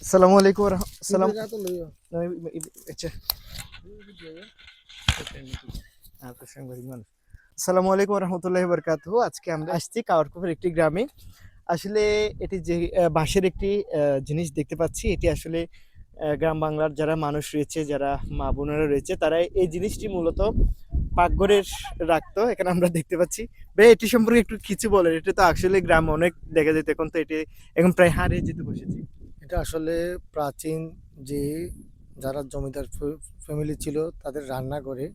আসসালামু আলাইকুম সালাম আচ্ছা সাংবাদিক মানুষ। আসসালামু আলাইকুম রহমতুল্লাহি বারাকাতুহু। আজকে আমরা আসছি কাওয়ারকুপের একটি গ্রামে। আসলে এটি যে বাঁশের একটি জিনিস দেখতে পাচ্ছি, এটি আসলে গ্রাম বাংলার যারা মানুষ রয়েছে, যারা মা বোনেরা রয়েছে, তারা এই জিনিসটি মূলত পাকঘরের রাখতো। এখানে আমরা দেখতে পাচ্ছি। ভাই এটি সম্পর্কে একটু কিছু বলেন। এটা তো আসলে গ্রামে অনেক দেখা যেত, এখন তো এটি এখন প্রায় হারিয়ে যেতে বসেছে। এটা আসলে প্রাচীন যে যারা জমিদার ফ্যামিলি ছিল তাদের রান্নাঘরে।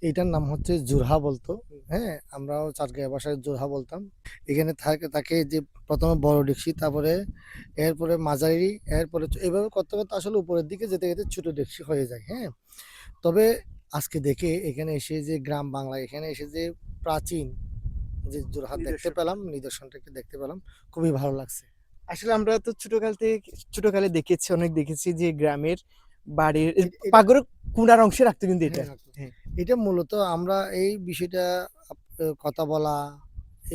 এইটার নাম হচ্ছে জুরহা বলতো। হ্যাঁ, আমরাও চাটগাঁয়া ভাষায় জুরহা বলতাম। এখানে থাকে তাকে যে প্রথমে বড় ডেকচি, তারপরে এরপরে মাঝারি, এরপরে এভাবে করতে করতে আসলে উপরের দিকে যেতে যেতে ছোট ডেকচি হয়ে যায়। হ্যাঁ, তবে আজকে দেখে এখানে এসে যে গ্রাম বাংলা এখানে এসে যে প্রাচীন যে জোরহাট দেখতে নিদর্শন। পেলাম, নিদর্শনটাকে দেখতে পেলাম, খুবই ভালো লাগছে। আসলে আমরা তো ছোটকালে দেখেছি, অনেক দেখেছি যে গ্রামের বাড়ির এটা পাগড়ের কোণার অংশে রাখতো কিন্তু এটা। হ্যাঁ, রাখতো। হ্যাঁ, এটা মূলত আমরা এই বিষয়টা কথা বলা,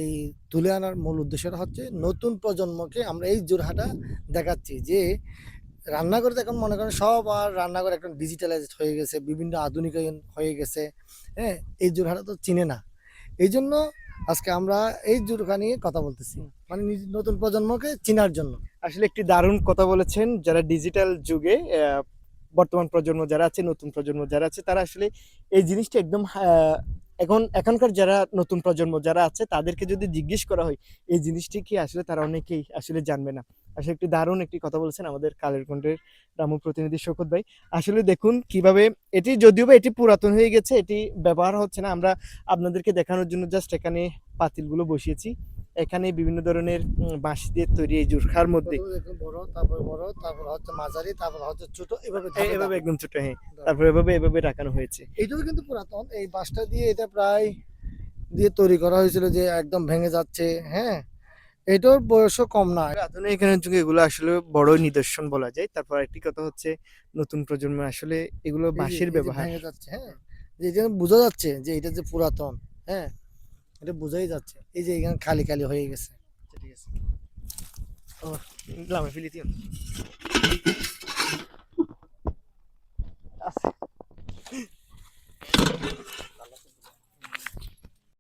এই তুলে আনার মূল উদ্দেশ্যটা হচ্ছে নতুন প্রজন্মকে আমরা এই জোরহাটা দেখাচ্ছি যে রান্নাঘরে তো এখন মনে করেন সব আর রান্নাঘর এখন ডিজিটালাইজড হয়ে গেছে, বিভিন্ন আধুনিকায়ন হয়ে গেছে। হ্যাঁ, এই জোরহাটা তো চিনে না। এই জন্য আজকে আমরা এই জোরহা নিয়ে কথা বলতেছি, হুম। মানে নতুন প্রজন্মকে চিনার জন্য। আসলে একটি দারুণ কথা বলেছেন। যারা ডিজিটাল যুগে বর্তমান প্রজন্ম যারা আছে, নতুন প্রজন্ম যারা আছে, তারা আসলে এই জিনিসটা একদম এখনকার যারা নতুন প্রজন্ম যারা আছে, তাদেরকে যদি জিজ্ঞেস করা হয় এই জিনিসটি কি, আসলে তারা অনেকেই আসলে জানবে না। আসলে একটি দারুণ একটি কথা বলেছেন আমাদের কালের কণ্ঠের রামু প্রতিনিধি শওকত ভাই। আসলে দেখুন কিভাবে এটি, যদিও বা এটি পুরাতন হয়ে গেছে, এটি ব্যবহার হচ্ছে না। আমরা আপনাদেরকে দেখানোর জন্য জাস্ট এখানে পাতিলগুলো বসিয়েছি। এখানে বিভিন্ন ধরনের বাঁশ দিয়ে তৈরি এই জুরখার মধ্যে প্রথমে দেখুন বড়, তারপর হচ্ছে মাঝারি, তারপর হচ্ছে ছোট, এভাবে ধাপে এভাবে ধাপে। একদম ছোট, হ্যাঁ। তারপর এভাবে রাখানো হয়েছে। এইটাও কিন্তু পুরাতন। এই বাঁশটা দিয়ে এটা প্রায় দিয়ে তৈরি করা হয়েছিল যে একদম ভেঙে যাচ্ছে। হ্যাঁ, এটার বয়সও কম না। আধুনিকায়নের যুগে এগুলো আসলে বড় নিদর্শন বলা যায়। তারপর আরেকটি কথা হচ্ছে, নতুন প্রজন্ম আসলে এগুলো বাঁশের এই যে ব্যবহার। ভেঙে যাচ্ছে। হ্যাঁ, যে এটা বোঝা যাচ্ছে যে এটা যে পুরাতন। হ্যাঁ, এটা বোঝাই যাচ্ছে। এই যে এখানে খালি খালি হয়ে গেছে। আচ্ছা, ঠিক আছে। ও লামা ফিলিতিও